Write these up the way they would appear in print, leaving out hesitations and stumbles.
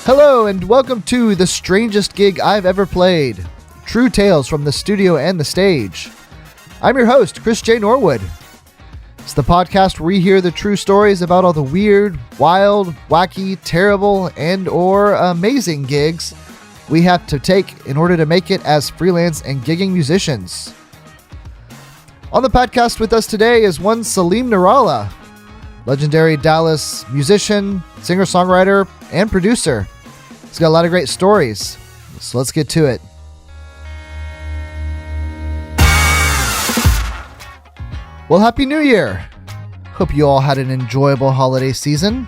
Hello and welcome to The Strangest Gig I've Ever Played. True tales from the studio and the stage. I'm your host, Chris J. Norwood. It's the podcast where we hear the true stories about all the weird, wild, wacky, terrible, and or amazing gigs we have to take in order to make it as freelance and gigging musicians. On the podcast with us today is one Salim Nourallah, legendary Dallas musician, singer-songwriter, and producer. He's got a lot of great stories, so let's get to it. Well, Happy New Year! Hope you all had an enjoyable holiday season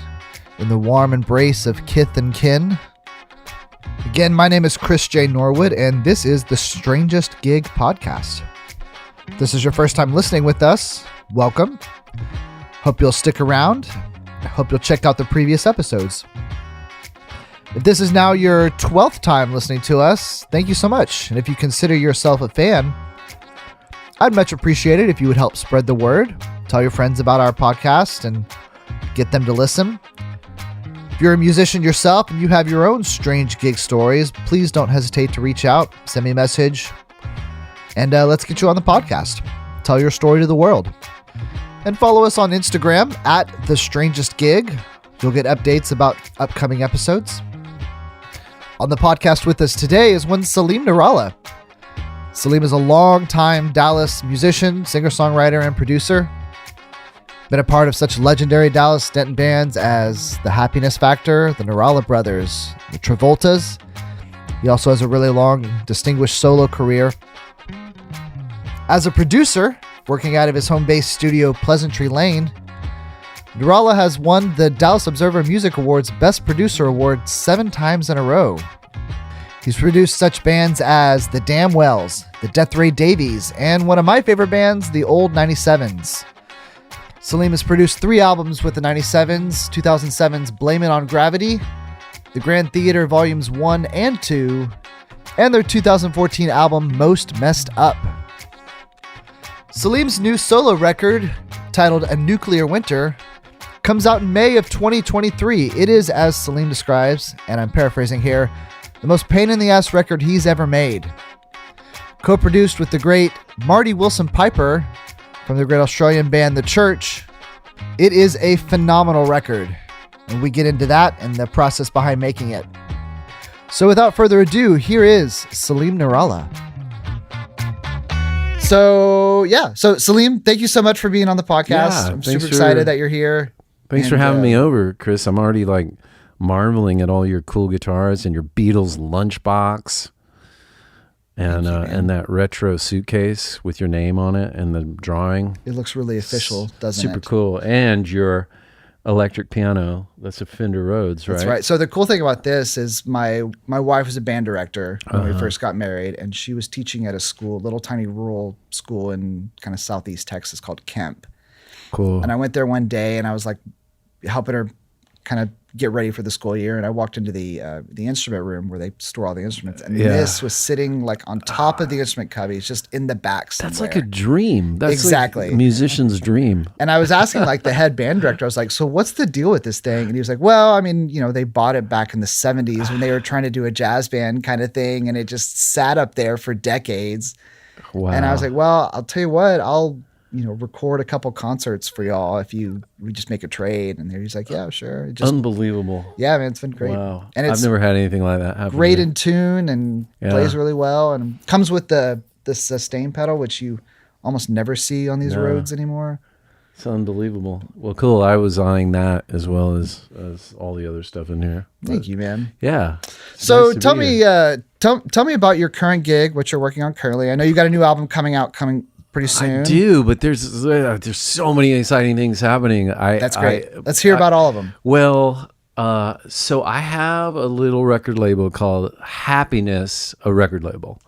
in the warm embrace of kith and kin. Again, my name is Chris J. Norwood, and this is the Strangest Gig Podcast. If this is your first time listening with us, welcome. Hope you'll stick around. I hope you'll check out the previous episodes. If this is now your 12th time listening to us, thank you so much. And if you consider yourself a fan, I'd much appreciate it if you would help spread the word, tell your friends about our podcast, and get them to listen. If you're a musician yourself and you have your own strange gig stories, please don't hesitate to reach out, send me a message, and let's get you on the podcast. Tell your story to the world. And follow us on Instagram at The Strangest Gig. You'll get updates about upcoming episodes. On the podcast with us today is one Salim Nourallah. Salim is a long-time Dallas musician, singer-songwriter, and producer. Been a part of such legendary Dallas Denton bands as The Happiness Factor, the Nourallah Brothers, the Travoltas. He also has a really long, distinguished solo career. As a producer, working out of his home-based studio, Pleasantry Lane, Nourallah has won the Dallas Observer Music Awards Best Producer Award 7 times in a row. He's produced such bands as the Damnwells, the Death Ray Davies, and one of my favorite bands, the Old 97s. Salim has produced 3 albums with the 97s, 2007's Blame It on Gravity, the Grand Theater Volumes 1 and 2, and their 2014 album Most Messed Up. Salim's new solo record, titled A Nuclear Winter, comes out in May of 2023. It is, as Salim describes, and I'm paraphrasing here, the most pain-in-the-ass record he's ever made. Co-produced with the great Marty Willson-Piper from the great Australian band The Church, it is a phenomenal record, and we get into that and the process behind making it. So without further ado, here is Salim Nourallah. So Salim, thank you so much for being on the podcast. Yeah, I'm super excited that you're here. Thanks for having me over, Chris. I'm already marveling at all your cool guitars and your Beatles lunchbox and that retro suitcase with your name on it and the drawing. It looks really official, doesn't it? Super cool. And your electric piano. That's a Fender Rhodes, right? That's right. So the cool thing about this is my wife was a band director when we first got married, and she was teaching at a school, little tiny rural school in kind of southeast Texas called Kemp. Cool. And I went there one day and I was helping her kind of get ready for the school year, and I walked into the instrument room where they store all the instruments, and this was sitting on top of the instrument cubbies, just in the back somewhere. That's like a dream. That's exactly like a musician's dream. And I was asking the head band director, I was like, so what's the deal with this thing? And he was like, well, I mean, they bought it back in the 70s when they were trying to do a jazz band kind of thing, and it just sat up there for decades. Wow. And I was like, well, I'll tell you what, I'll record a couple concerts for y'all if we just make a trade. And he's like, yeah, sure. Unbelievable. Yeah, man, it's been great. Wow. And it's I've never had anything like that happen. Great in tune and plays really well, and comes with the sustain pedal, which you almost never see on these roads anymore. It's unbelievable. Well, cool. I was eyeing that as well as all the other stuff in here. Thank you, man. Yeah. So tell me about your current gig, what you're working on currently. I know you got a new album coming pretty soon. I do, but there's so many exciting things happening. That's great. Let's hear about all of them. Well, so I have a little record label called Happiness, a record label,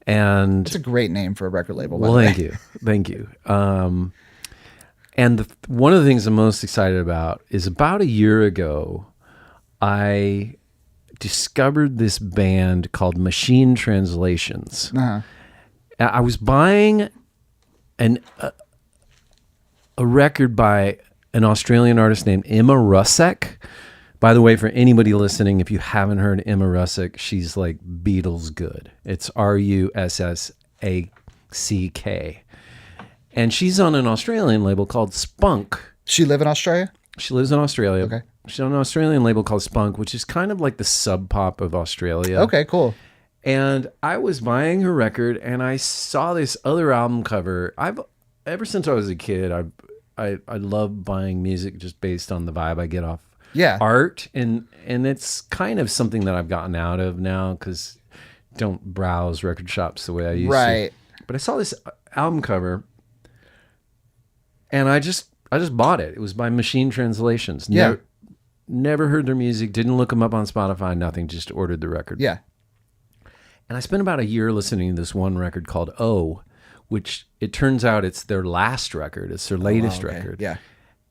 and it's a great name for a record label. Well, thank you. And one of the things I'm most excited about is about a year ago, I discovered this band called Machine Translations. Uh-huh. I was buying a record by an Australian artist named Emma Rusek, By the way, for anybody listening, if you haven't heard Emma Russick, she's like Beatles good. It's Russack. And she's on an Australian label called Spunk. She live in Australia? She lives in Australia. Okay. She's on an Australian label called Spunk, which is kind of like the sub pop of Australia. Okay, cool. And I was buying her record, and I saw this other album cover. Ever since I was a kid, I love buying music just based on the vibe I get off art, and it's kind of something that I've gotten out of now because don't browse record shops the way I used to. But I saw this album cover, and I just bought it. It was by Machine Translations. Never heard their music, didn't look them up on Spotify, nothing, just ordered the record. Yeah. And I spent about a year listening to this one record called Oh, which it turns out it's their last record. It's their latest record. Yeah.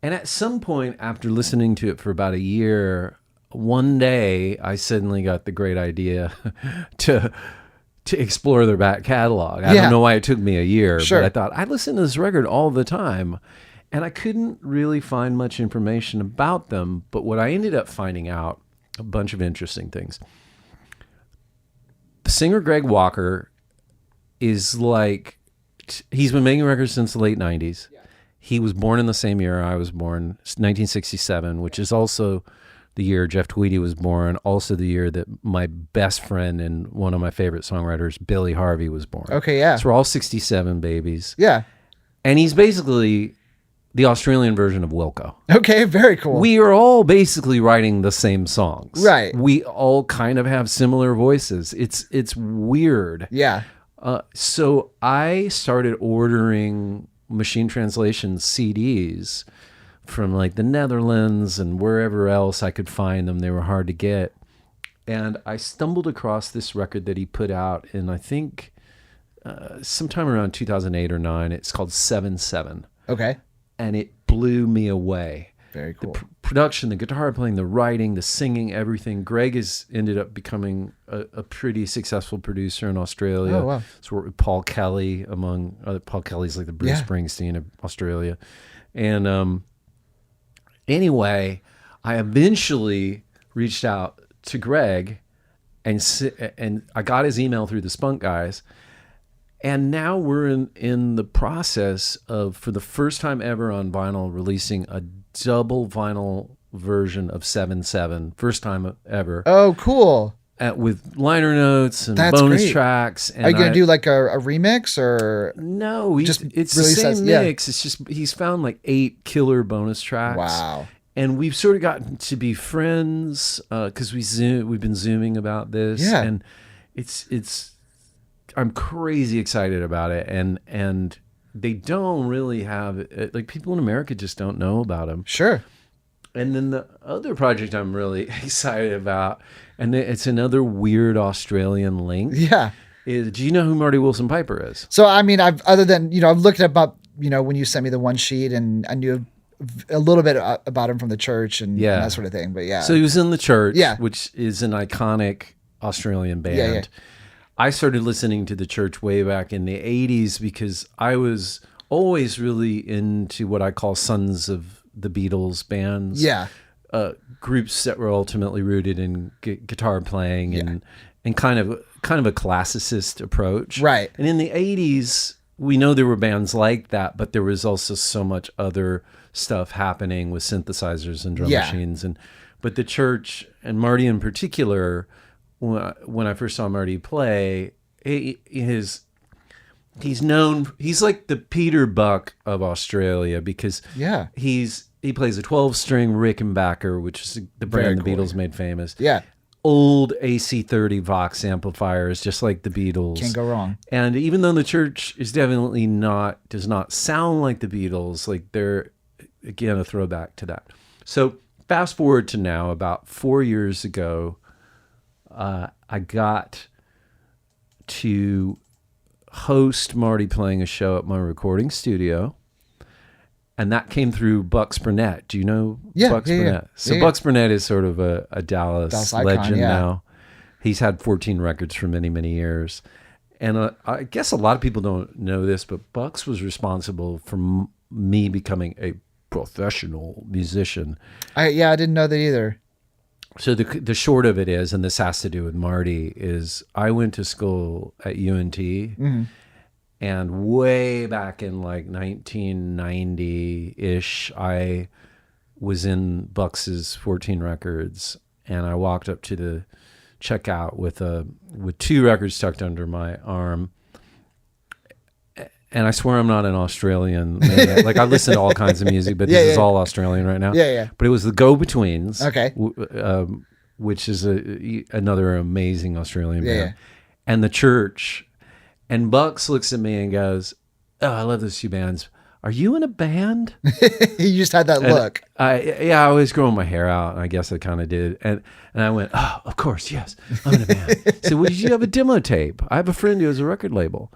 And at some point after listening to it for about a year, one day I suddenly got the great idea to explore their back catalog. I don't know why it took me a year, but I thought, I listen to this record all the time, and I couldn't really find much information about them. But what I ended up finding out, a bunch of interesting things. The singer Greg Walker is like, he's been making records since the late 90s. He was born in the same year I was born, 1967, which is also the year Jeff Tweedy was born, also the year that my best friend and one of my favorite songwriters, Billy Harvey, was born. Okay, yeah. So we're all 67 babies. Yeah. And he's basically the Australian version of Wilco. Okay, very cool. We are all basically writing the same songs. Right. We all kind of have similar voices. It's weird. Yeah. So I started ordering Machine Translation CDs from like the Netherlands and wherever else I could find them. They were hard to get. And I stumbled across this record that he put out in, I think, sometime around 2008 or 9. It's called 7-7. Okay. And it blew me away. Very cool. The production, the guitar playing, the writing, the singing, everything. Greg has ended up becoming a pretty successful producer in Australia. Oh, wow. He's worked with Paul Kelly, among other. Paul Kelly's like the Bruce Springsteen of Australia. And anyway, I eventually reached out to Greg, and I got his email through the Spunk guys. And now we're in the process of, for the first time ever on vinyl, releasing a double vinyl version of 7-7. First time ever. Oh, cool. With liner notes and That's bonus great. tracks. And are you going to do like a remix or? No, it's the release same mix. It's just he's found like 8 killer bonus tracks. Wow. And we've sort of gotten to be friends because we've been Zooming about this. Yeah. And it's I'm crazy excited about it, and they don't really have like people in America just don't know about him. Sure. And then the other project I'm really excited about, and it's another weird Australian link. Yeah. Is, do you know who Marty Willson-Piper is? So I mean, I've looked up when you sent me the one sheet, and I knew a little bit about him from the church and that sort of thing. But yeah. So he was in the church, yeah, which is an iconic Australian band. Yeah. I started listening to the church way back in the 80s because I was always really into what I call Sons of the Beatles bands. Yeah. Groups that were ultimately rooted in guitar playing and kind of a classicist approach. Right. And in the 80s, we know there were bands like that, but there was also so much other stuff happening with synthesizers and drum machines. But the church, and Marty in particular, when I first saw Marty play, he's like the Peter Buck of Australia because he plays a 12-string Rickenbacker, which is the brand the Beatles made famous. Yeah. Old AC-30 Vox amplifiers, just like the Beatles. Can't go wrong. And even though the church is definitely does not sound like the Beatles, like they're, again, a throwback to that. So fast forward to now, about 4 years ago, I got to host Marty playing a show at my recording studio, and that came through Bucks Burnett. Do you know Bucks Burnett? Yeah. So Bucks Burnett is sort of a Dallas legend now. He's had 14 records for many, many years. And I guess a lot of people don't know this, but Bucks was responsible for me becoming a professional musician. I didn't know that either. So the short of it is, and this has to do with Marty, is I went to school at UNT, and way back in like 1990-ish, I was in Bucks's 14 Records, and I walked up to the checkout with 2 records tucked under my arm. And I swear I'm not an Australian man. Like I listen to all kinds of music, but this is all Australian right now. Yeah. But it was the Go-Betweens, okay, which is another amazing Australian band, yeah. and the Church. And Bucks looks at me and goes, "Oh, I love those 2 bands. Are you in a band?" You just had that look. I was growing my hair out, and I guess I kind of did. And I went, "Oh, of course, yes, I'm in a band." So, well, you have a demo tape? I have a friend who has a record label.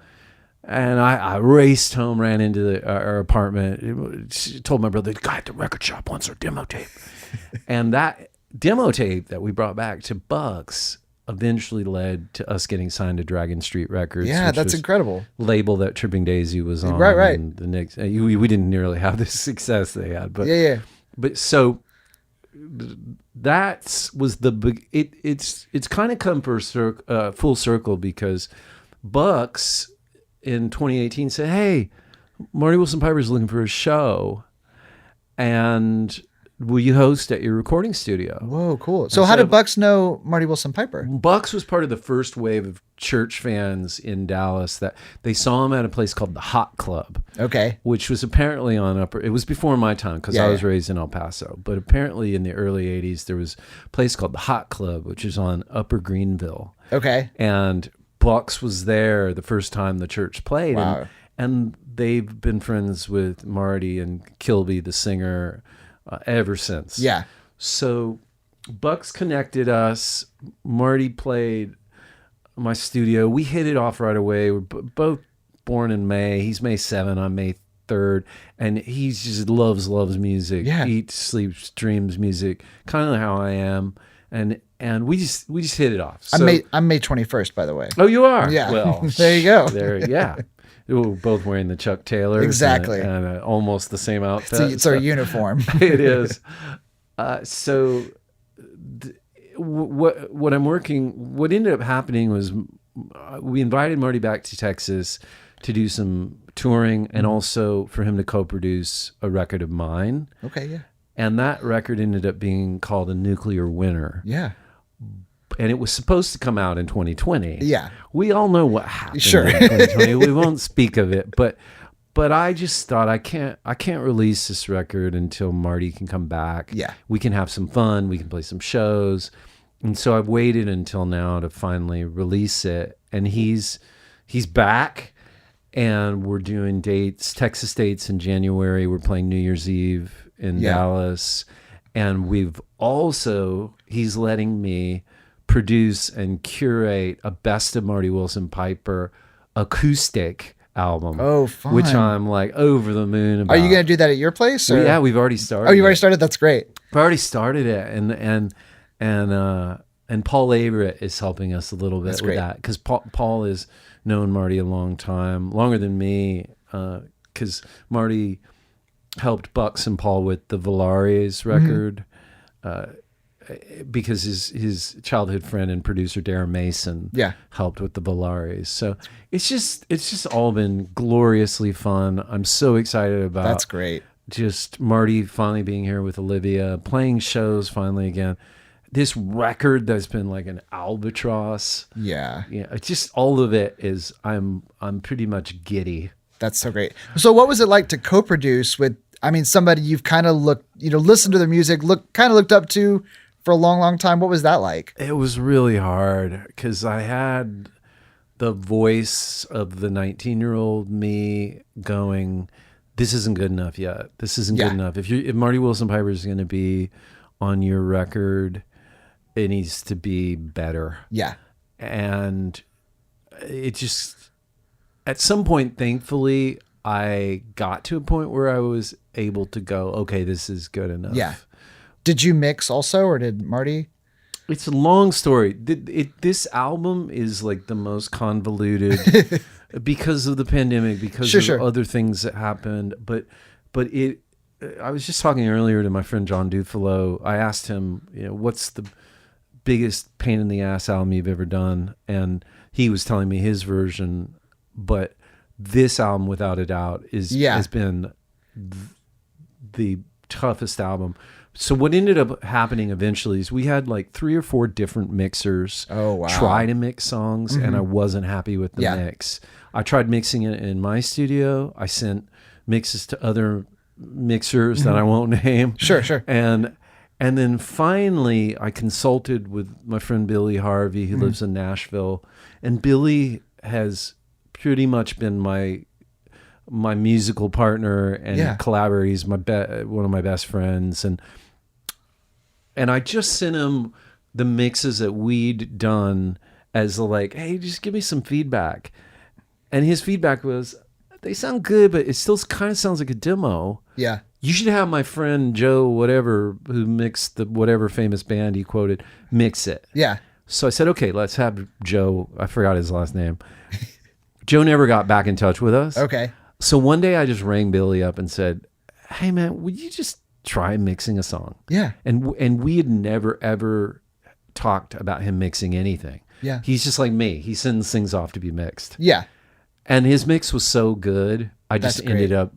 And I raced home, ran into our apartment, told my brother, "The guy at the record shop wants our demo tape." And that demo tape that we brought back to Bucks eventually led to us getting signed to Dragon Street Records. Yeah, that's incredible. Label that Tripping Daisy was on. Right. And the next, we didn't nearly have the success they had. But yeah. But so that was the big. It's kind of come full circle, because Bucks in 2018 said, "Hey, Marty Willson-Piper is looking for a show, and will you host at your recording studio?" Whoa, cool. So how did Bucks know Marty Willson-Piper? Bucks was part of the first wave of Church fans in Dallas that they saw him at a place called the Hot Club. Okay. Which was apparently it was before my time, because I was raised in El Paso, but apparently in the early 80s there was a place called the Hot Club, which is on Upper Greenville. Okay. And Bucks was there the first time the Church played. Wow. And they've been friends with Marty and Kilby, the singer, ever since. Yeah. So Bucks connected us. Marty played my studio. We hit it off right away. We're both born in May. He's May 7. I'm May 3rd. And he just loves music. Yeah. Eats, sleeps, dreams music. Kind of how I am. And we just hit it off. So, I'm May 21st, by the way. Oh, you are? Yeah. Well, there you go. Yeah. We're both wearing the Chuck Taylors. Exactly. And almost the same outfit. It's our uniform. It is. What ended up happening was we invited Marty back to Texas to do some touring, and also for him to co-produce a record of mine. Okay, yeah. And that record ended up being called A Nuclear Winter. Yeah. And it was supposed to come out in 2020. Yeah. We all know what happened Sure. in 2020. We won't speak of it, but I just thought I can't release this record until Marty can come back. Yeah. We can have some fun, we can play some shows. And so I've waited until now to finally release it, and he's back, and we're doing Texas dates in January. We're playing New Year's Eve in Dallas, and he's letting me produce and curate a Best of Marty Willson-Piper acoustic album. Oh, fun. Which I'm like over the moon about. Are you going to do that at your place? Or? Yeah, we've already started. Oh, you've already started? That's great. We've already started it, and Paul Averett is helping us a little bit with that, because Paul has known Marty a long time, longer than me, because Marty helped Bucks and Paul with the Valares record, because his childhood friend and producer Darren Mason helped with the Valares. So it's just all been gloriously fun. I'm so excited about. That's great. Just Marty finally being here with Olivia, playing shows finally again. This record that's been like an albatross. Yeah. It's just all of it is, I'm pretty much giddy. That's so great. So what was it like to co-produce with, somebody you've kind of listened to their music, looked up to for a long, long time? What was that like? It was really hard, because I had the voice of the 19-year-old me going, this isn't good enough yet. This isn't good enough. If Marty Willson-Piper is going to be on your record, it needs to be better. Yeah. And it just, at some point, thankfully, I got to a point where I was able to go, okay, this is good enough. Yeah. Did you mix also, or did Marty? It's a long story. This album is like the most convoluted because of the pandemic, because of other things that happened. But I was just talking earlier to my friend John Dufalo. I asked him, what's the biggest pain in the ass album you've ever done. And he was telling me his version, but this album, without a doubt, has been the toughest album. So what ended up happening eventually is we had like 3 or 4 different mixers try to mix songs, and I wasn't happy with the mix. I tried mixing it in my studio. I sent mixes to other mixers that I won't name. Sure. And then finally I consulted with my friend Billy Harvey, who lives in Nashville, and Billy has pretty much been my musical partner and collaborator. He's one of my best friends, and I just sent him the mixes that we'd done as like, hey, just give me some feedback. And his feedback was, they sound good, but it still kind of sounds like a demo. Yeah. You should have my friend Joe, whatever, who mixed the whatever famous band he quoted, mix it. Yeah. So I said, okay, let's have Joe. I forgot his last name. Joe never got back in touch with us. Okay. So one day I just rang Billy up and said, hey man, would you just try mixing a song? Yeah. And we had never ever talked about him mixing anything. Yeah. He's just like me. He sends things off to be mixed. Yeah. And his mix was so good, I just ended up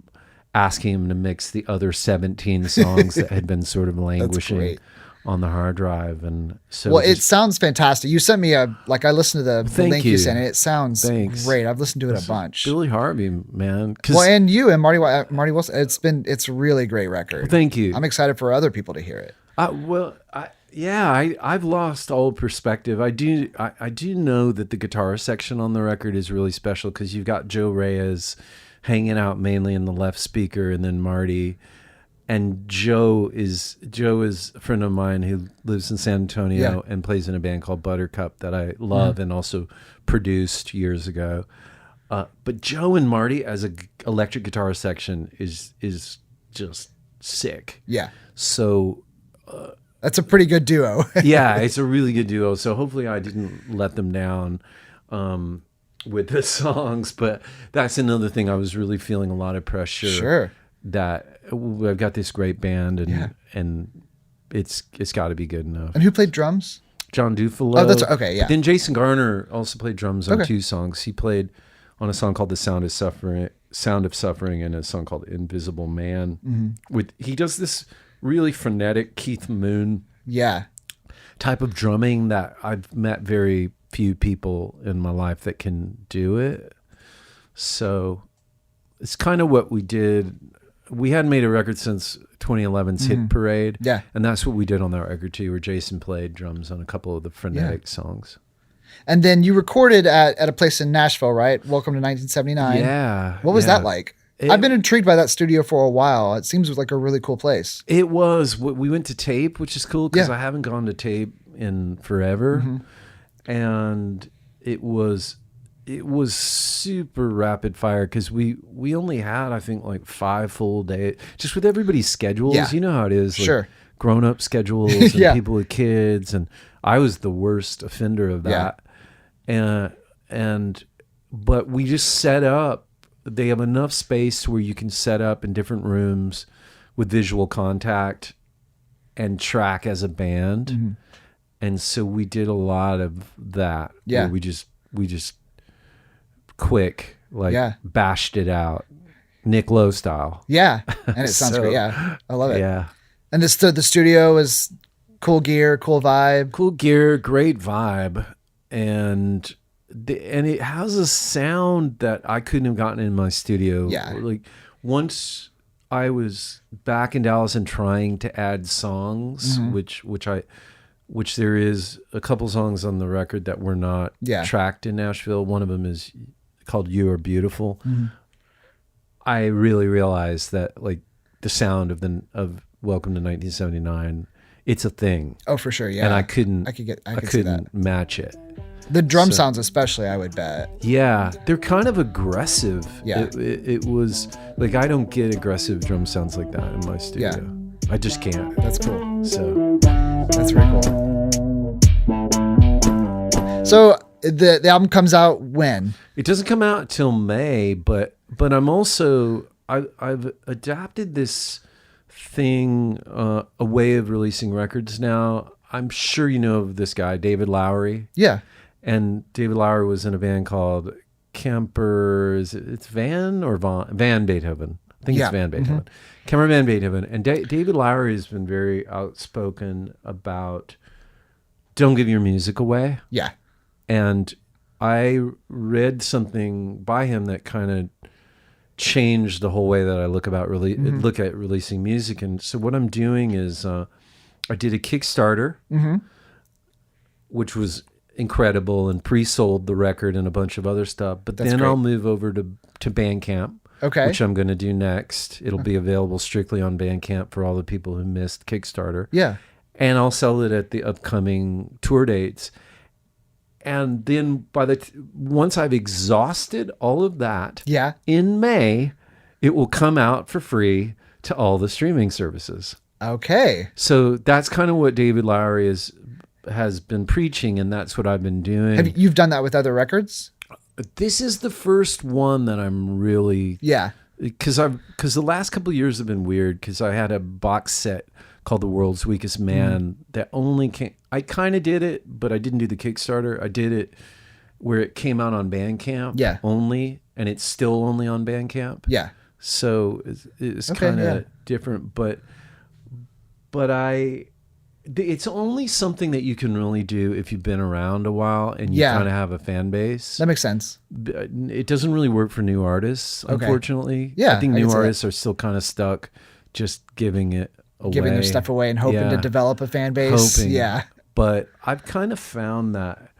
asking him to mix the other 17 songs that had been sort of languishing on the hard drive. And so it sounds fantastic. You sent me I listened to the link you sent, and it sounds great. I've listened to it a bunch. Billy Harvey, man. And you and Marty Wilson, it's a really great record. Thank you. I'm excited for other people to hear it. I've lost all perspective. I do know that the guitar section on the record is really special because you've got Joe Reyes hanging out mainly in the left speaker, and then Marty. And Joe is a friend of mine who lives in San Antonio and plays in a band called Buttercup that I love and also produced years ago. But Joe and Marty as a electric guitar section is just sick. Yeah. So that's a pretty good duo. Yeah, it's a really good duo. So hopefully I didn't let them down with the songs. But that's another thing. I was really feeling a lot of pressure. Sure. That I've got this great band and it's got to be good enough. And who played drums? John Dufalo. Oh, that's okay. Yeah. But then Jason Garner also played drums on 2 songs. He played on a song called "The Sound of Suffering" and a song called "Invisible Man." He does this really frenetic Keith Moon type of drumming that I've met very few people in my life that can do it. So it's kind of what we did. We hadn't made a record since 2011's Hit Parade. Yeah. And that's what we did on that record too, where Jason played drums on a couple of the frenetic songs. And then you recorded at a place in Nashville, right? Welcome to 1979. Yeah. What was that like? I've been intrigued by that studio for a while. It seems like a really cool place. It was. We went to tape, which is cool because I haven't gone to tape in forever. And it was super rapid fire because we only had, I think, like 5 full days, just with everybody's schedules. You know how it is. Like grown-up schedules and people with kids. And I was the worst offender of that. But we just set up. They have enough space where you can set up in different rooms with visual contact and track as a band. And so we did a lot of that. Yeah. We just quick, bashed it out, Nick Lowe style. Yeah. And it sounds great. Yeah. I love it. Yeah. And the studio is cool gear, cool vibe. Cool gear, great vibe. And it has a sound that I couldn't have gotten in my studio. Yeah. Like once I was back in Dallas and trying to add songs, which there is a couple songs on the record that were not tracked in Nashville. One of them is called "You Are Beautiful." I really realized that like the sound of Welcome to 1979, it's a thing. Oh, for sure, yeah. And I couldn't see that. match it. The drum sounds especially, I would bet. Yeah, they're kind of aggressive. Yeah. It was like I don't get aggressive drum sounds like that in my studio. Yeah. I just can't. That's cool. So that's very cool. So the album comes out when? It doesn't come out till May, but I'm also I've adapted this thing, a way of releasing records now. I'm sure you know of this guy, David Lowery. Yeah. And David Lowery was in a band called Kemper. It's Van or Van Beethoven? I think it's Van Beethoven. Kemper Van Beethoven. And David Lowery has been very outspoken about don't give your music away. Yeah. And I read something by him that kind of changed the whole way that I look at releasing music. And so what I'm doing is I did a Kickstarter, which was incredible, and pre-sold the record and a bunch of other stuff. But then I'll move over to Bandcamp, which I'm going to do next. It'll be available strictly on Bandcamp for all the people who missed Kickstarter. Yeah. And I'll sell it at the upcoming tour dates. And then once I've exhausted all of that, in May, it will come out for free to all the streaming services. Okay. So that's kind of what David Lowery has been preaching, and that's what I've been doing. You've done that with other records? This is the first one that I'm really... Yeah. Because the last couple of years have been weird, because I had a box set called The World's Weakest Man that only came... I kind of did it, but I didn't do the Kickstarter. I did it where it came out on Bandcamp only, and it's still only on Bandcamp. Yeah. So it's kind of different, but it's only something that you can really do if you've been around a while and you kind of have a fan base. That makes sense. It doesn't really work for new artists, unfortunately. Yeah, I think new artists are still kind of stuck just giving it away. Giving their stuff away and hoping to develop a fan base. Hoping. Yeah. But I've kind of found that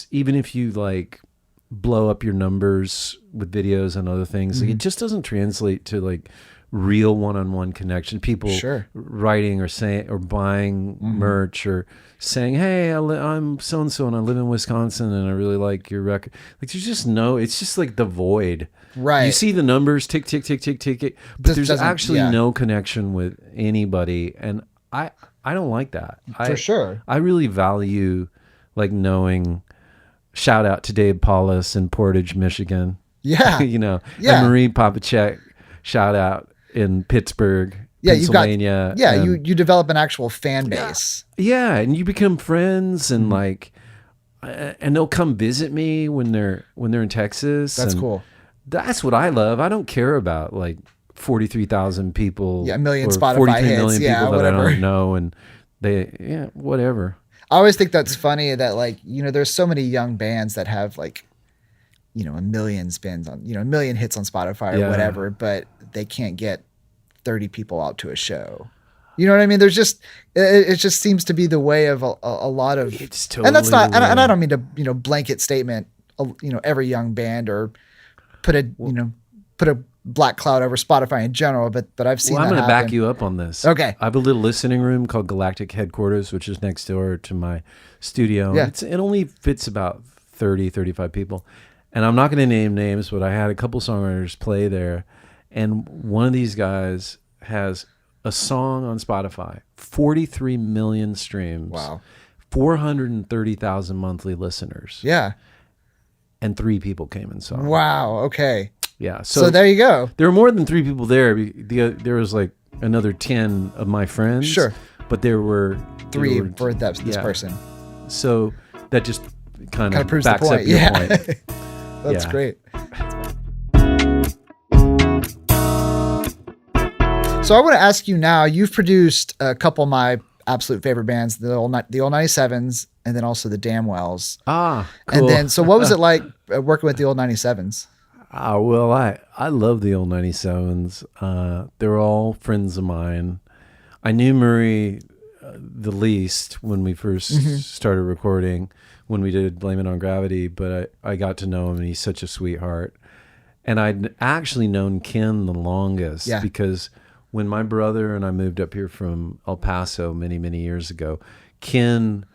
even if you like blow up your numbers with videos and other things, like, it just doesn't translate to like real one-on-one connection. People writing or saying or buying merch or saying, "Hey, I'm so-and-so and I live in Wisconsin and I really like your record." Like there's just it's just like the void. Right. You see the numbers tick, tick, tick, tick, tick, but there's actually no connection with anybody. And I don't like that. For sure. I really value like knowing, shout out to Dave Paulus in Portage, Michigan. Yeah. And Marie Papacek, shout out in Pittsburgh, Pennsylvania. You develop an actual fan base. Yeah, and you become friends and like, and they'll come visit me when they're in Texas. That's cool. That's what I love. I don't care about like 43,000 people. Yeah, a million or Spotify 43 hits. million people that whatever. I don't know, and whatever. I always think that's funny that like, there's so many young bands that have like, a million spins on, a million hits on Spotify or whatever, but they can't get 30 people out to a show. You know what I mean? There's just, it just seems to be the way of a lot of, it's totally and that's not, weird. and I don't mean to, blanket statement, every young band or put a black cloud over Spotify in general, but I've seen I'm that going to back happen. you up on this. Okay. I have a little listening room called Galactic Headquarters, which is next door to my studio. Yeah. It only fits about 30, 35 people. And I'm not going to name names, but I had a couple songwriters play there. And one of these guys has a song on Spotify, 43 million streams. Wow. 430,000 monthly listeners. Yeah. And 3 people came and saw it. Wow. Okay. Yeah. So there you go. There were more than 3 people there. There was like another 10 of my friends. Sure. But there were 3 for this person. So that just kind of proves backs the point. up your point. That's great. So I want to ask you now, you've produced a couple of my absolute favorite bands, the old 97s and then also the Damwells. Ah, cool. And then, so what was it like working with the old 97s? Well, I love the old 97s. They're all friends of mine. I knew Murray the least when we first started recording, when we did Blame It on Gravity, but I got to know him and he's such a sweetheart. And I'd actually known Ken the longest because when my brother and I moved up here from El Paso many, many years ago, Ken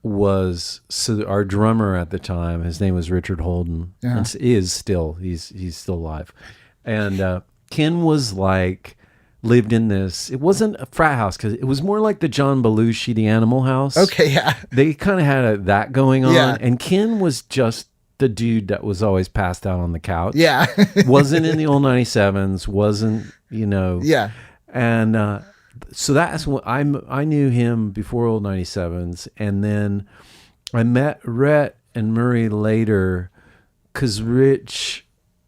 was our drummer at the time. His name was Richard Holden. And is still. He's still alive. And Ken was like, lived in this. It wasn't a frat house because it was more like the John Belushi, the Animal House. Okay, yeah. They kind of had that going on. Yeah. And Ken was just the dude that was always passed out on the couch. Yeah. Wasn't in the old 97s. Wasn't, Yeah. And So that's what I knew him before Old 97s, and then I met Rhett and Murray later because Rich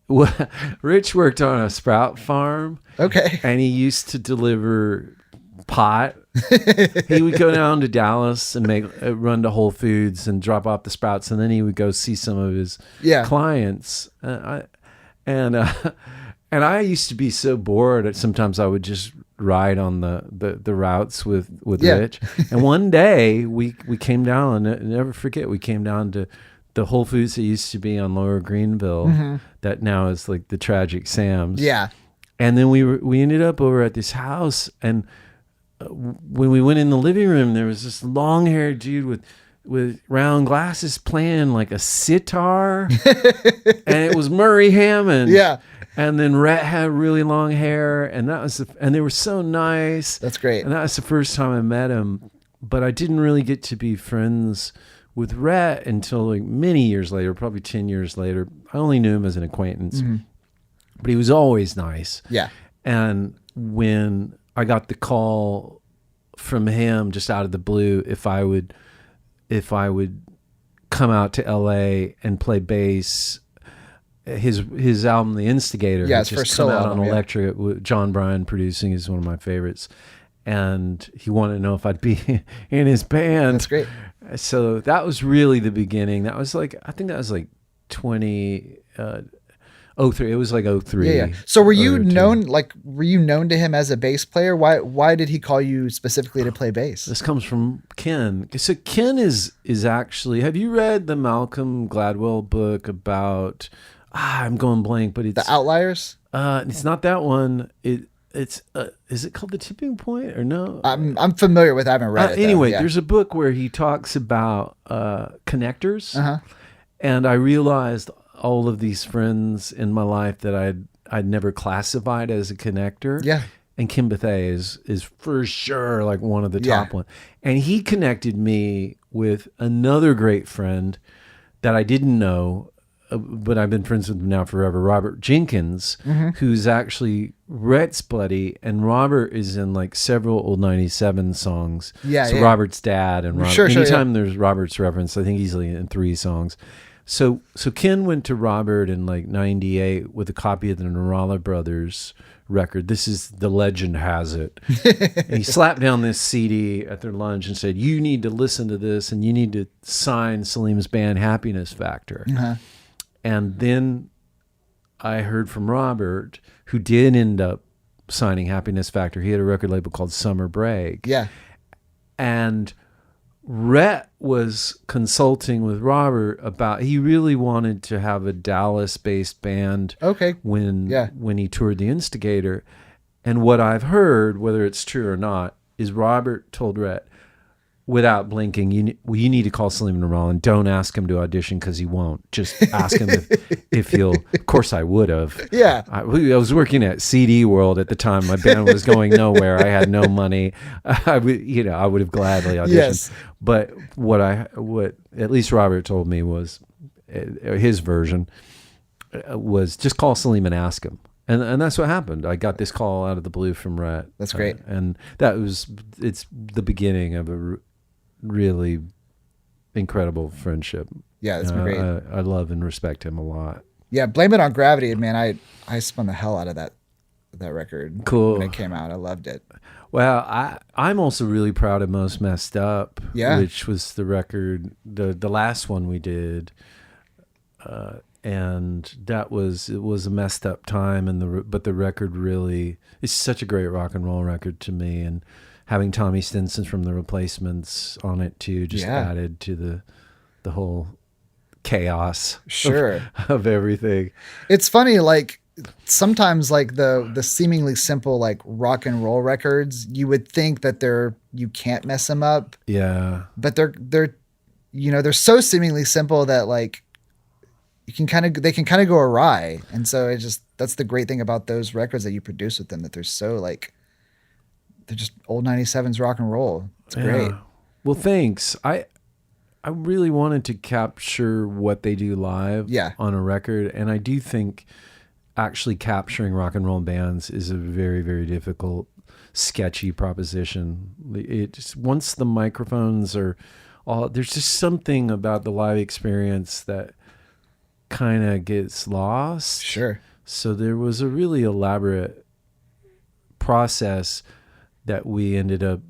worked on a sprout farm. Okay. And he used to deliver pot. He would go down to Dallas and run to Whole Foods and drop off the sprouts, and then he would go see some of his clients. And I used to be so bored that sometimes I would just ride on the routes with Rich. And one day we came down, and never forget, we came down to the Whole Foods that used to be on Lower Greenville, that now is like the Tragic Sam's. Yeah. And then we ended up over at this house, and when we went in the living room, there was this long-haired dude with round glasses playing like a sitar, and it was Murray Hammond. Yeah. And then Rhett had really long hair, and and they were so nice. That's great. And that was the first time I met him, but I didn't really get to be friends with Rhett until like many years later, probably 10 years later. I only knew him as an acquaintance, but he was always nice. Yeah. And when I got the call from him just out of the blue, if I would come out to LA and play bass, his album The Instigator had just come out on Elektra with John Bryan producing, is one of my favorites, and he wanted to know if I'd be in his band. That's great. So that was really the beginning. That was like, I think that was like 03. It was like 03. Yeah. So were you known to him as a bass player? Why did he call you specifically to play bass? This comes from Ken. So Ken is actually, have you read the Malcolm Gladwell book about, I'm going blank, but it's The Outliers? It's not that one. It's is it called The Tipping Point or no? I'm familiar with it. I haven't read it. Anyway, there's a book where he talks about connectors, and I realized all of these friends in my life that I'd never classified as a connector. Yeah. And Kim Bethea is for sure like one of the top one. And he connected me with another great friend that I didn't know, but I've been friends with him now forever, Robert Jenkins, who's actually Rhett's buddy, and Robert is in like several Old 97 songs. Yeah. So Robert's dad and Robert. Sure, anytime there's Robert's reference, I think he's like in 3 songs. So Ken went to Robert in like 98 with a copy of the Nourallah Brothers record. This is The Legend Has It. And he slapped down this CD at their lunch and said, you need to listen to this, and you need to sign Salim's band Happiness Factor. And then I heard from Robert, who did end up signing Happiness Factor. He had a record label called Summer Break. Yeah. And Rhett was consulting with Robert about, he really wanted to have a Dallas-based band. Okay. When he toured The Instigator. And what I've heard, whether it's true or not, is Robert told Rhett, without blinking, you need to call Salim Nourallah, and don't ask him to audition because he won't. Just ask him if he'll. Of course, I would have. Yeah. I was working at CD World at the time. My band was going nowhere. I had no money. I would have gladly auditioned. Yes. But what at least Robert told me was, his version was just call Salim and ask him. And that's what happened. I got this call out of the blue from Rhett. That's great. And it's the beginning of a really incredible friendship. Yeah, that's been great. I love and respect him a lot. Yeah, Blame It on Gravity, man. I spun the hell out of that record. Cool. When it came out. I loved it. Well, I'm also really proud of Most Messed Up, yeah. which was the record, the last one we did. And it was a messed up time, but the record really, it's such a great rock and roll record to me, and having Tommy Stinson from The Replacements on it too just added to the whole chaos of everything. It's funny, like sometimes like the seemingly simple like rock and roll records, you would think that you can't mess them up. Yeah. But they're they're so seemingly simple that like they can kind of go awry. And so that's the great thing about those records that you produce with them, that they're so like, they're just old 97s rock and roll. It's great. Well, thanks. I really wanted to capture what they do live on a record. And I do think actually capturing rock and roll bands is a very, very difficult sketchy proposition. It just, once the microphones are all, there's just something about the live experience that kind of gets lost. Sure. So there was a really elaborate process that we ended up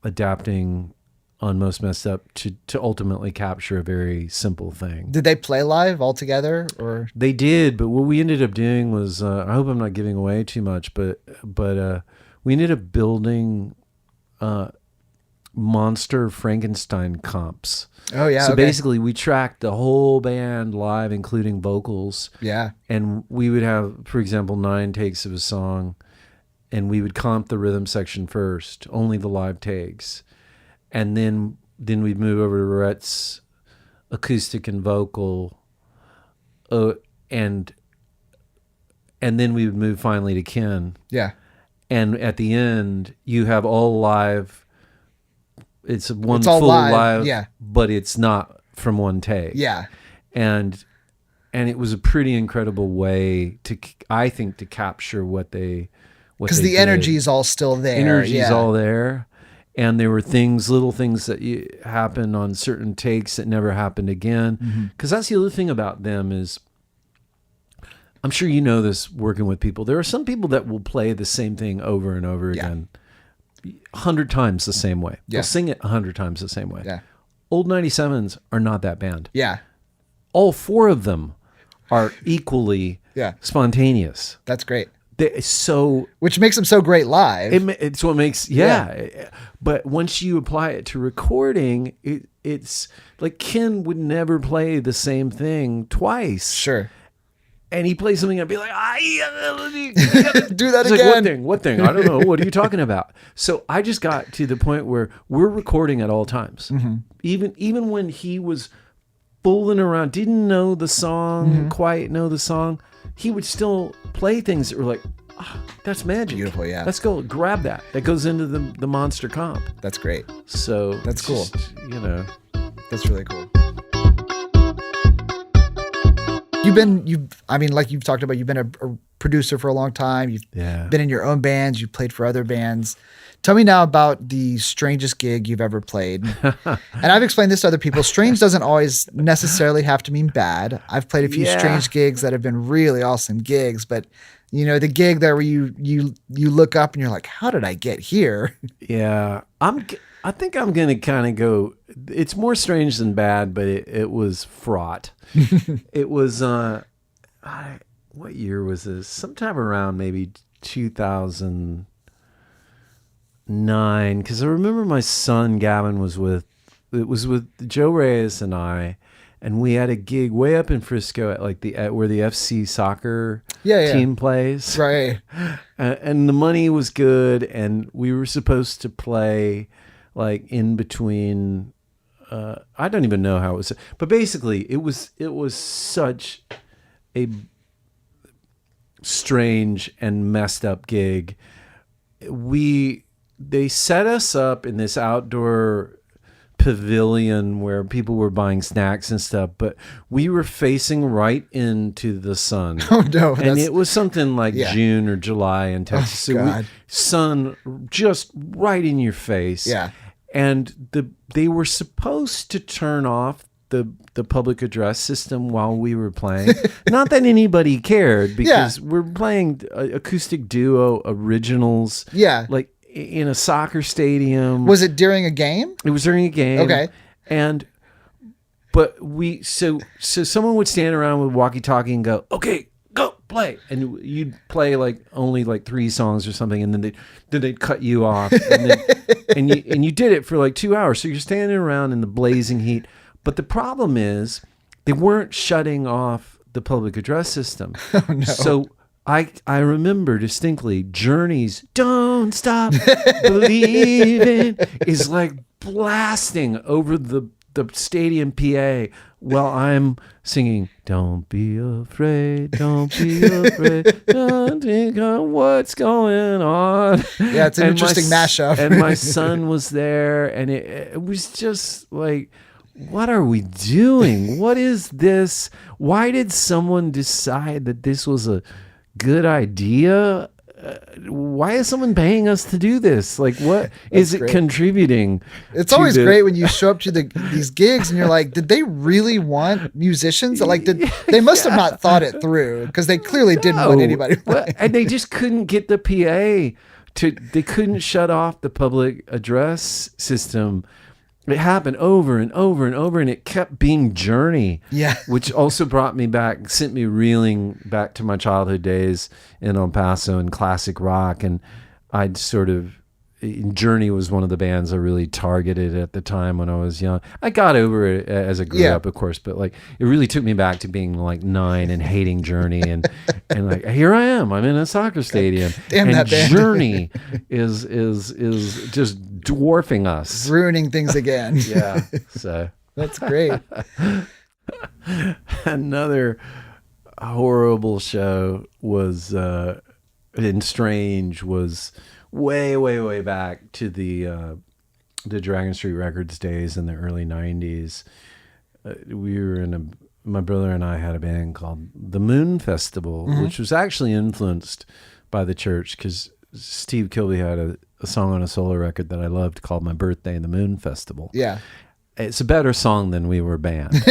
adapting on Most Messed Up to ultimately capture a very simple thing. Did they play live all together, or? They did, but what we ended up doing was, I hope I'm not giving away too much, but we ended up building monster Frankenstein comps. Oh yeah. So basically we tracked the whole band live, including vocals. Yeah. And we would have, for example, 9 takes of a song, and we would comp the rhythm section first, only the live takes. And then we'd move over to Rhett's acoustic and vocal, and then we would move finally to Ken. Yeah. And at the end, you have all live. It's one all full live, yeah, but it's not from one take. Yeah. And it was a pretty incredible way to, I think, to capture what they because the energy is all still there. Energy's all there. And there were little things that happened on certain takes that never happened again. Because that's the other thing about them is, I'm sure you know this working with people. There are some people that will play the same thing over and over again, 100 times the same way. Yeah. They'll sing it 100 times the same way. Yeah. Old 97s are not that band. Yeah. All 4 of them are equally spontaneous. That's great. Which makes them so great live. It's what makes, But once you apply it to recording, it's like Ken would never play the same thing twice. Sure. And he plays something and be like, do that again. Like, what thing? I don't know. What are you talking about? So I just got to the point where we're recording at all times. Even when he was fooling around, didn't know the song, quite know the song, he would still play things that were like, that's magic. Beautiful, yeah. Let's go grab that. That goes into the monster comp. That's great. So that's cool. Just, that's really cool. Like you've talked about, you've been a producer for a long time. You've been in your own bands. You've played for other bands. Tell me now about the strangest gig you've ever played. And I've explained this to other people. Strange doesn't always necessarily have to mean bad. I've played a few strange gigs that have been really awesome gigs, but the gig there where you look up and you're like, how did I get here? Yeah. I think I'm going to kind of go, it's more strange than bad, but it was fraught. It was, what year was this? Sometime around maybe 2009. Because I remember my son Gavin was with Joe Reyes and I, and we had a gig way up in Frisco at like where the FC soccer team plays. Right. And the money was good, and we were supposed to play like in between. I don't even know how it was, but basically it was such a strange and messed up gig. They set us up in this outdoor pavilion where people were buying snacks and stuff, but we were facing right into the sun. Oh no. And it was something like June or July in Texas. So sun just right in your face. Yeah. And they were supposed to turn off the public address system while we were playing. Not that anybody cared, because we're playing acoustic duo originals. Yeah. Like in a soccer stadium. Was it during a game? It was during a game. Okay. But so someone would stand around with walkie-talkie and go, okay, go play. And you'd play like only like 3 songs or something. And then they'd cut you off. And you did it for like 2 hours. So you're standing around in the blazing heat. But the problem is they weren't shutting off the public address system. Oh, no. So I remember distinctly Journey's "Don't Stop Believing" is like blasting over the stadium PA while I'm singing "Don't be afraid, don't be afraid, don't think on what's going on." Yeah, it's an interesting mashup. And my son was there, and it was just like, what are we doing? What is this? Why did someone decide that this was a good idea? why is someone paying us to do this? Like, what is it contributing? It's always great when you show up to these gigs and you're like, did they really want musicians? Like, they must have not thought it through, because they clearly didn't want anybody. And they just couldn't get the PA they couldn't shut off the public address system. It happened over and over and over, and it kept being Journey. Yeah. Which also sent me reeling back to my childhood days in El Paso and classic rock. And Journey was one of the bands I really targeted at the time when I was young. I got over it as I grew up, of course, but like it really took me back to being like 9 and hating Journey, and like here I am, I'm in a soccer stadium, Damn, and that band. Journey is just dwarfing us, ruining things again. Yeah, so that's great. Another horrible show was and strange was way back to the Dragon Street Records days in the early 90s. We were my brother and I had a band called the Moon Festival, which was actually influenced by the church, because Steve Kilby had a song on a solo record that I loved called My Birthday in the Moon Festival. Yeah. It's a better song than We Were Band.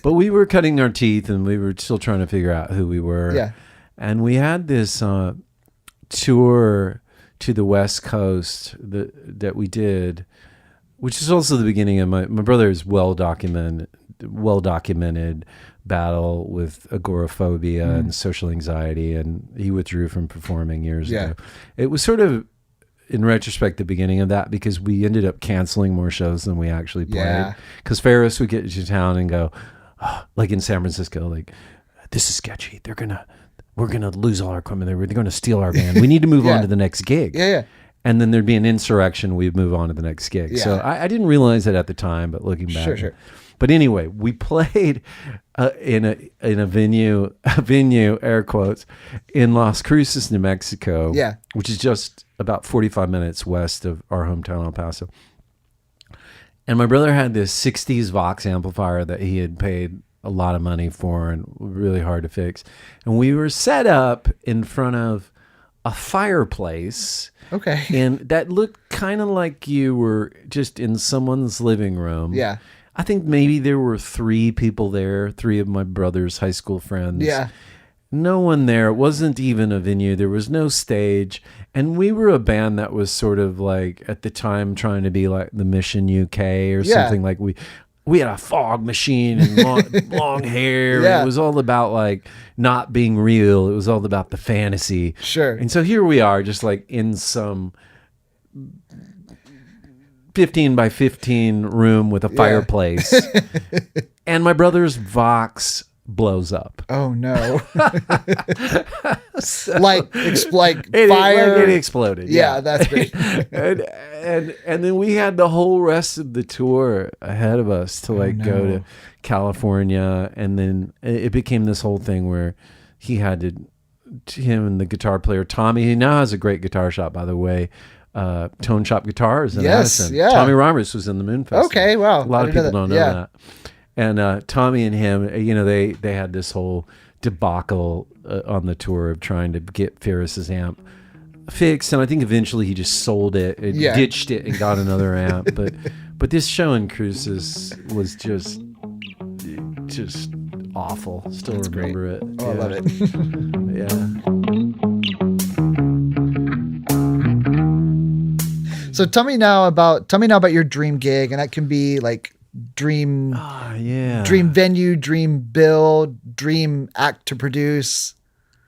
But we were cutting our teeth and we were still trying to figure out who we were. Yeah. And we had this tour to the West Coast that we did, which is also the beginning of my brother's well documented battle with agoraphobia and social anxiety, and he withdrew from performing years ago. It was sort of, in retrospect, the beginning of that, because we ended up canceling more shows than we actually played. Because Ferris would get to town and go, like in San Francisco, like, this is sketchy. We're going to lose all our equipment. They're going to steal our band. We need to move on to the next gig. Yeah. And then thered be an insurrection. We'd move on to the next gig. Yeah. So I didn't realize it at the time, but looking back. Sure. But anyway, we played in a venue, air quotes, in Las Cruces, New Mexico. Yeah. Which is just about 45 minutes west of our hometown, El Paso. And my brother had this 60s Vox amplifier that he had paid a lot of money for and really hard to fix. And we were set up in front of a fireplace. Okay. And that looked kind of like you were just in someone's living room. Yeah. I think maybe there were 3 people there, 3 of my brother's high school friends. Yeah. No one there. It wasn't even a venue. There was no stage. And we were a band that was sort of like, at the time, trying to be like the Mission UK or something. Like we had a fog machine and long hair. Yeah. It was all about like not being real. It was all about the fantasy. Sure. And so here we are, just like in some 15 by 15 room with a fireplace. And my brother's Vox blows up. Oh no. So, like fire. It exploded. Yeah, that's great. and then we had the whole rest of the tour ahead of us to go to California, and then it became this whole thing where him and the guitar player Tommy, he now has a great guitar shop, by the way, Tone Shop Guitars in Addison. Yeah. Tommy Reimers was in the Moon Festival. Okay, wow. A lot of people don't know that. And Tommy and him, they had this whole debacle on the tour of trying to get Ferris's amp fixed, and I think eventually he just sold it, and ditched it, and got another amp. But this show in Cruces was just awful. Still That's remember great. it. Oh, I love it. Yeah. So tell me now about your dream gig, and that can be like dream venue, dream bill, dream act to produce.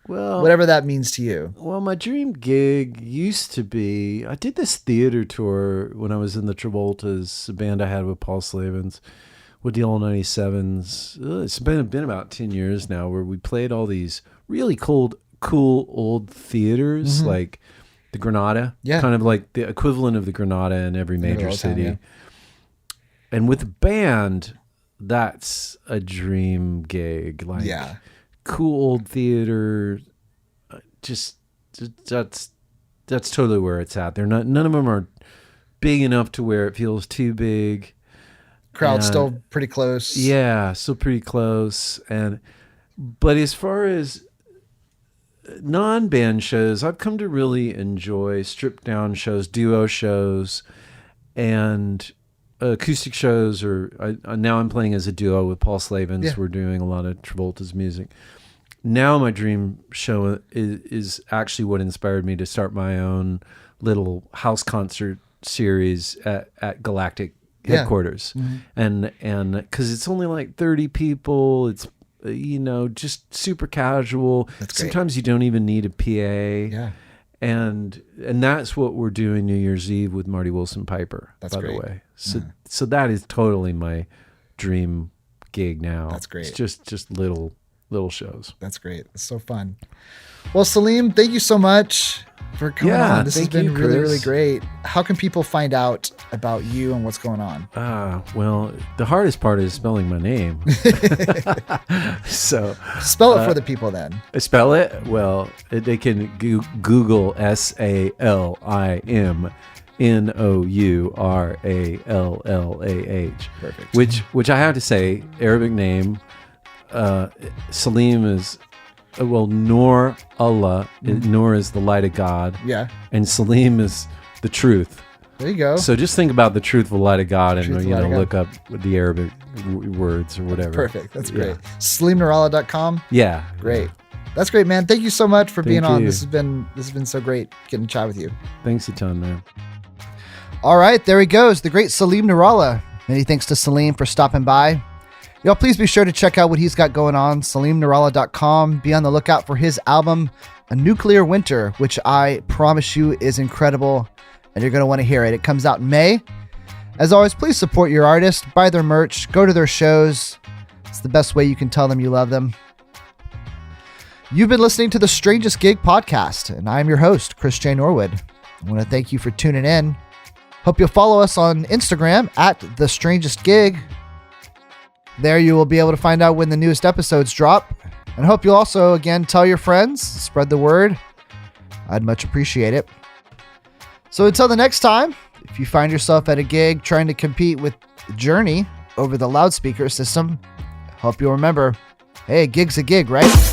Well, whatever that means to you. Well, my dream gig used to be, I did this theater tour when I was in the Travoltas, a band I had with Paul Slavens, with the All 97s. It's been about 10 years now, where we played all these really cool old theaters, like the Granada, kind of like the equivalent of the Granada in every major city. And with a band, that's a dream gig. Like, cool old theater. That's totally where it's at. None of them are big enough to where it feels too big. Crowd's still pretty close. Yeah, still pretty close. But as far as non-band shows, I've come to really enjoy stripped down shows, duo shows, and acoustic shows. Or now I'm playing as a duo with Paul Slavens. Yeah. We're doing a lot of Travolta's music. Now my dream show is actually what inspired me to start my own little house concert series at Galactic headquarters. And because it's only like 30 people, it's just super casual. That's great. Sometimes you don't even need a PA. Yeah. And that's what we're doing New Year's Eve with Marty Willson-Piper, That's by great. the way. So that is totally my dream gig now. That's great. It's just little shows. That's great. It's so fun. Well, Salim, thank you so much for coming on. This has been really, really great. How can people find out about you and what's going on? Well, the hardest part is spelling my name. So spell it for the people then. Spell it? Well, they can Google SALIMNOURALLAH. Perfect. Which I have to say, Arabic name, Salim is, Nourallah. Nour is the light of God. Yeah. And Salim is the truth. There you go. So just think about the truthful light of God and look up the Arabic words or whatever. Perfect. That's great. SalimNourallah.com. Yeah. Great. That's great, man. Thank you so much for being on. This has been so great getting to chat with you. Thanks a ton, man. All right, there he goes, the great Salim Nourallah. Many thanks to Salim for stopping by. Y'all, please be sure to check out what he's got going on, SalimNourallah.com. Be on the lookout for his album, A Nuclear Winter, which I promise you is incredible, and you're going to want to hear it. It comes out in May. As always, please support your artist, buy their merch, go to their shows. It's the best way you can tell them you love them. You've been listening to the Strangest Gig podcast, and I'm your host, Chris J. Norwood. I want to thank you for tuning in. Hope you'll follow us on Instagram at The Strangest Gig. There you will be able to find out when the newest episodes drop. And hope you'll also, again, tell your friends, spread the word. I'd much appreciate it. So until the next time, if you find yourself at a gig trying to compete with Journey over the loudspeaker system, hope you'll remember, hey, a gig's a gig, right?